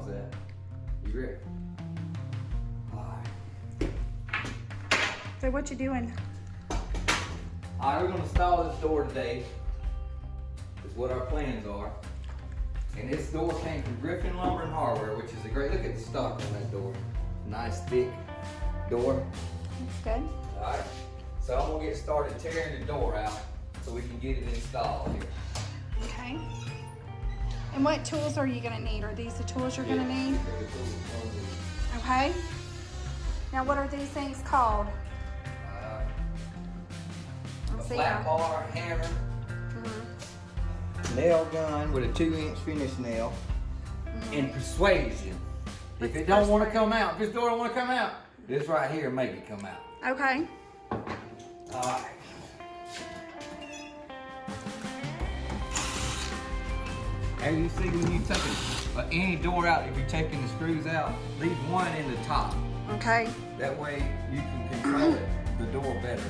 How's that? You ready? Alright. So what you doing? Alright, we're gonna install this door today. Is what our plans are. And this door came from Griffin Lumber and Hardware, which is a great, look at the stock on that door. Nice thick door. That's good. Alright, so I'm gonna get started tearing the door out so we can get it installed here. Okay. And what tools are you gonna need? Are these the tools you're gonna need? Okay. Now what are these things called? A flat bar, hammer, nail gun with a 2-inch finish nail, and persuasion. If it don't want to come out, if this door don't want to come out, this right here make it come out. Okay. Alright. As you see, when you take any door out, if you're taking the screws out, leave one in the top. Okay. That way you can control the door better.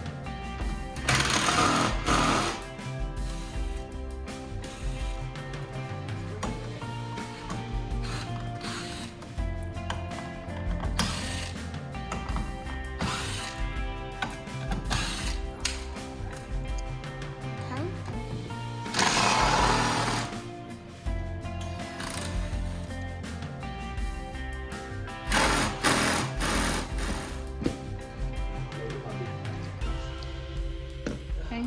Okay.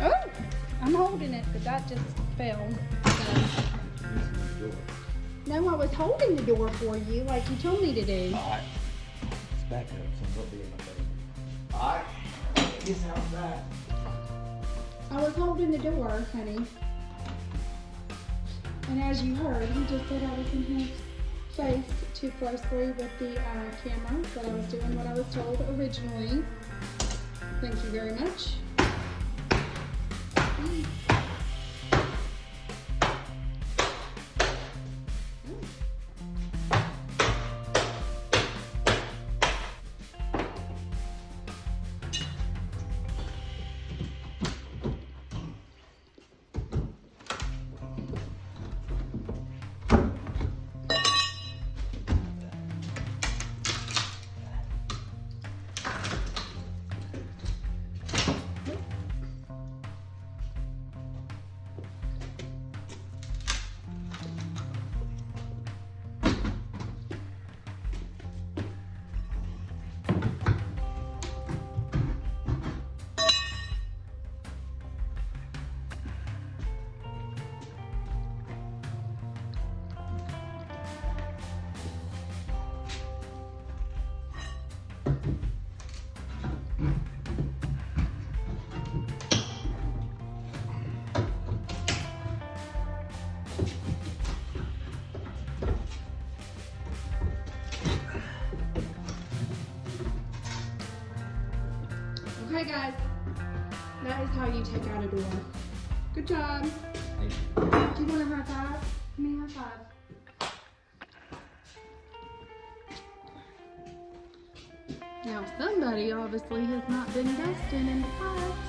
Oh, I'm holding it, but that just fell. So. No, I was holding the door for you, like you told me to do. Alright. Let's back up so don't be in my face. Alright. This outside. I was holding the door, honey. And as you heard, he just said I was in his face too closely with the camera, but I was doing what I was told originally. Thank you very much. Okay guys, that is how you take out a door. Good job. Thank you. Do you want a high five? Give me a high five. Now somebody obviously has not been dusting in the pipes.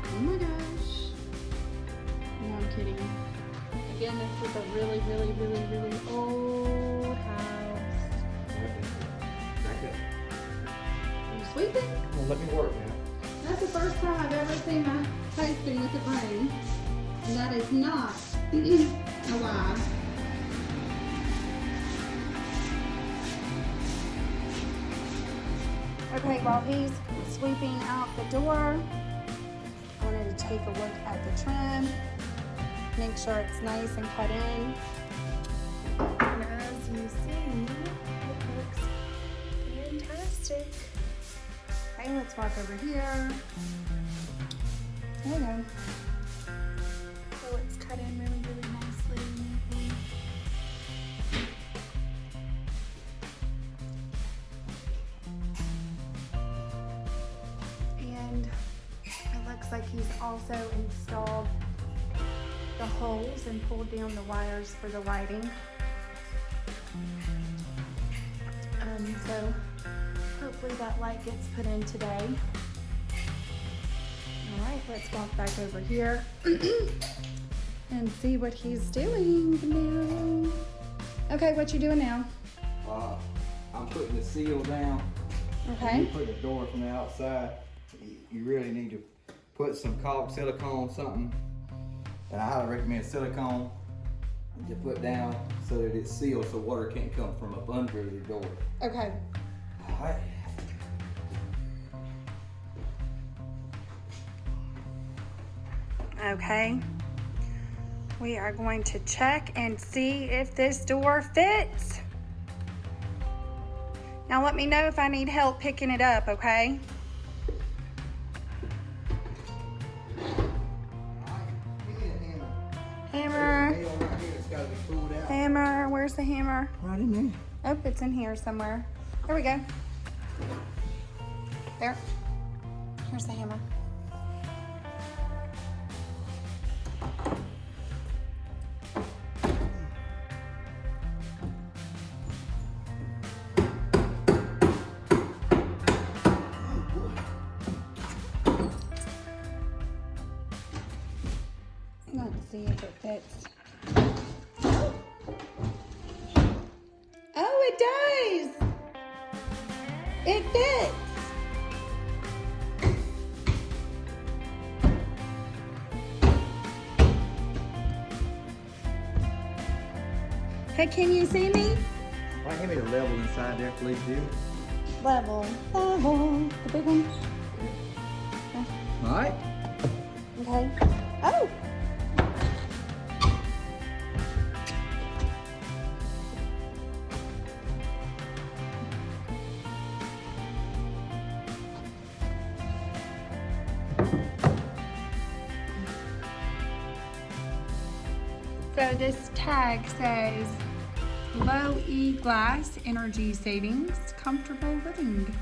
Oh my gosh. No, I'm kidding. Again, this is a really, really, really, really old house. Back up. Are you sweeping? Well, let me work now. That's the first time I've ever seen my husband with a broom. And that is not a lie. Okay, while he's sweeping out the door, I wanted to take a look at the trim. Make sure it's nice and cut in. And as you see, it looks fantastic. Okay, let's walk over here. There we go. So it's cut in really, really nicely and neatly. And it looks like he's also installed the holes and pulled down the wires for the lighting. So hopefully that light gets put in today. All right, let's walk back over here and see what he's doing now. Okay, what you doing now? I'm putting the seal down. Okay. You put the door from the outside. You really need to put some caulk, silicone, something. And I highly recommend silicone to put down so that it's sealed so water can't come from up under the door. Okay. All right. Okay. We are going to check and see if this door fits. Now let me know if I need help picking it up, okay? Hammer. There's a nail right here that's got to be pulled out. Hammer. Where's the hammer? Right in there. Oh, it's in here somewhere. There we go. There. Here's the hammer. Let's see if it fits. Oh, it does! It fits! Hey, can you see me? Right, give me the level inside there, please, do. Level. The big one. All right. Okay. Oh! So this tag says low E glass, energy savings, comfortable living.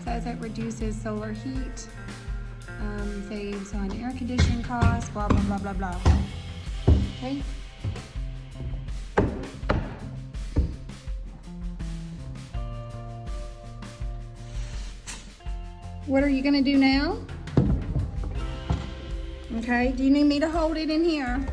Says it reduces solar heat, saves on air conditioning costs, blah, blah, blah, blah, blah. Okay. What are you gonna do now? Okay, do you need me to hold it in here?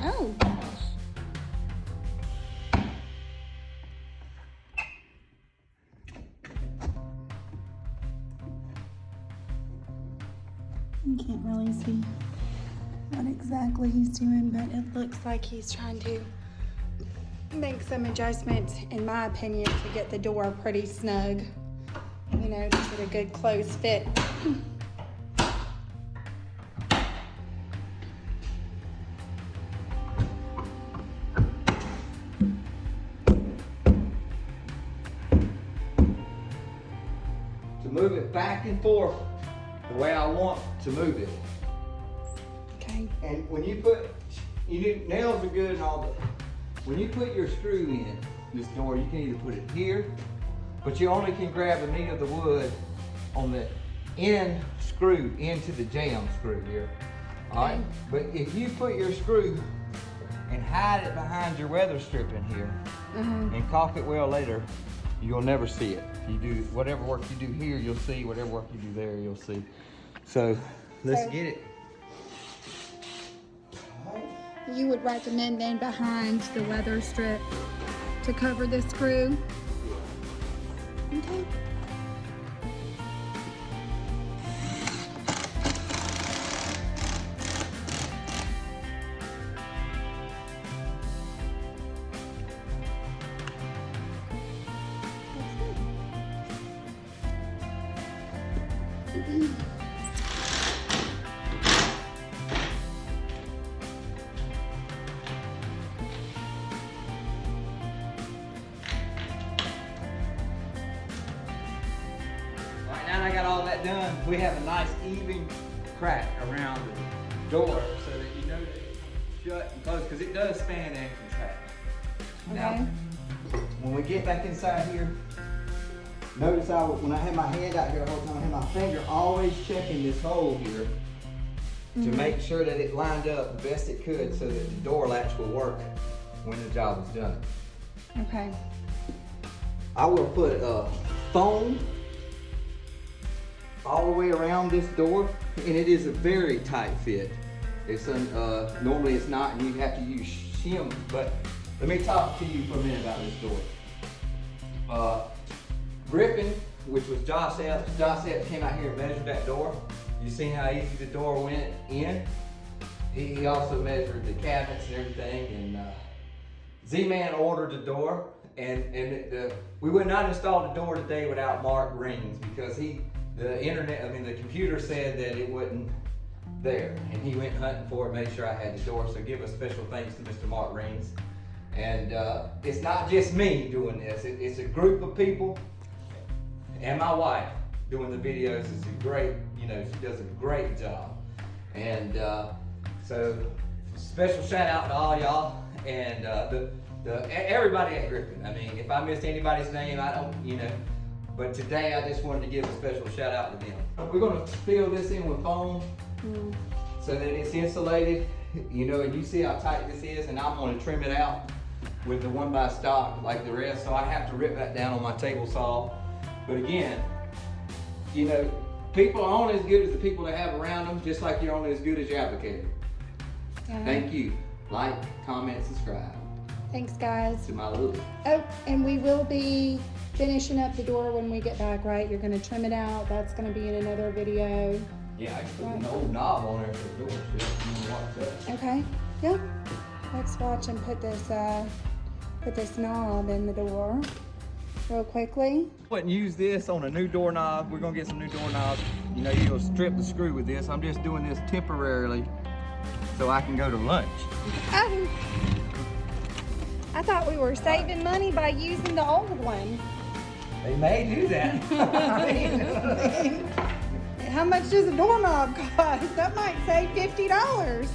Oh gosh. You can't really see what exactly he's doing, but it looks like he's trying to make some adjustments, in my opinion, to get the door pretty snug. You know, to get a good close fit. To move it back and forth the way I want to move it. Okay. And when you put, nails are good and all, but when you put your screw in this door, you can either put it here, but you only can grab a knee of the wood on the end screw into the jam screw here. All right. But if you put your screw and hide it behind your weather strip in here and caulk it well later, you'll never see it. You do whatever work you do here, you'll see. Whatever work you do there, you'll see. So let's get it. You would recommend then behind the weather strip to cover the screw? Okay. Right now I got all that done. We have a nice even crack around the door so that you know that it's shut and closed, because it does span and contract. Now, when we get back inside here, notice when I have my hand out here the whole time, I have my finger always checking this hole here to make sure that it lined up the best it could so that the door latch will work when the job is done. Okay. I will put foam all the way around this door, and it is a very tight fit. It's normally it's not, and you have to use shim. But let me talk to you for a minute about this door. Griffin, which was Josh Epps came out here and measured that door. You seen how easy the door went in? He also measured the cabinets and everything, and Z-Man ordered the door, and we would not install the door today without Mark Rings, because the computer said that it wasn't there, and he went hunting for it, made sure I had the door. So give a special thanks to Mr. Mark Rings. And it's not just me doing this, it's a group of people, and my wife doing the videos. Is a great, she does a great job. And so special shout out to all y'all, and everybody at Griffin. I mean, if I missed anybody's name, I don't, but today I just wanted to give a special shout out to them. We're gonna fill this in with foam so that it's insulated, and you see how tight this is, and I'm gonna trim it out with the 1x stock like the rest, so I have to rip that down on my table saw. But again, people are only as good as the people they have around them, just like you're only as good as your applicator. Thank you. Like, comment, subscribe. Thanks, guys. To my little. Oh, and we will be finishing up the door when we get back, right? You're going to trim it out. That's going to be in another video. Yeah, I just put an old knob on there for the door. So okay. Yeah. Let's watch and put this knob in the door real quickly. Wouldn't use this on a new doorknob. We're gonna get some new doorknobs. You'll strip the screw with this. I'm just doing this temporarily so I can go to lunch. Oh. I thought we were saving money by using the old one. They may do that. How much does a doorknob cost? That might save $50.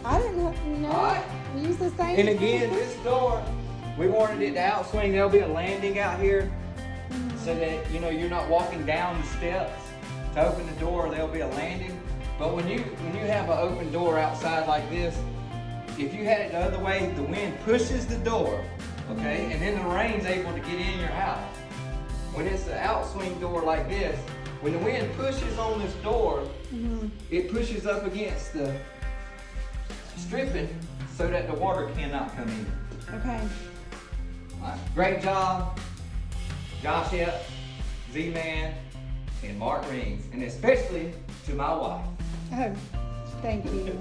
I didn't know. Right. Use the same. And again, this door, we wanted it to outswing. There'll be a landing out here so that you're not walking down the steps to open the door. There'll be a landing. But when you have an open door outside like this, if you had it the other way, the wind pushes the door, okay, and then the rain's able to get in your house. When it's an outswing door like this, when the wind pushes on this door, it pushes up against the stripping so that the water cannot come in. Okay. All right. Great job, Josh Epps, Z-Man, and Mark Rings, and especially to my wife. Oh, thank you.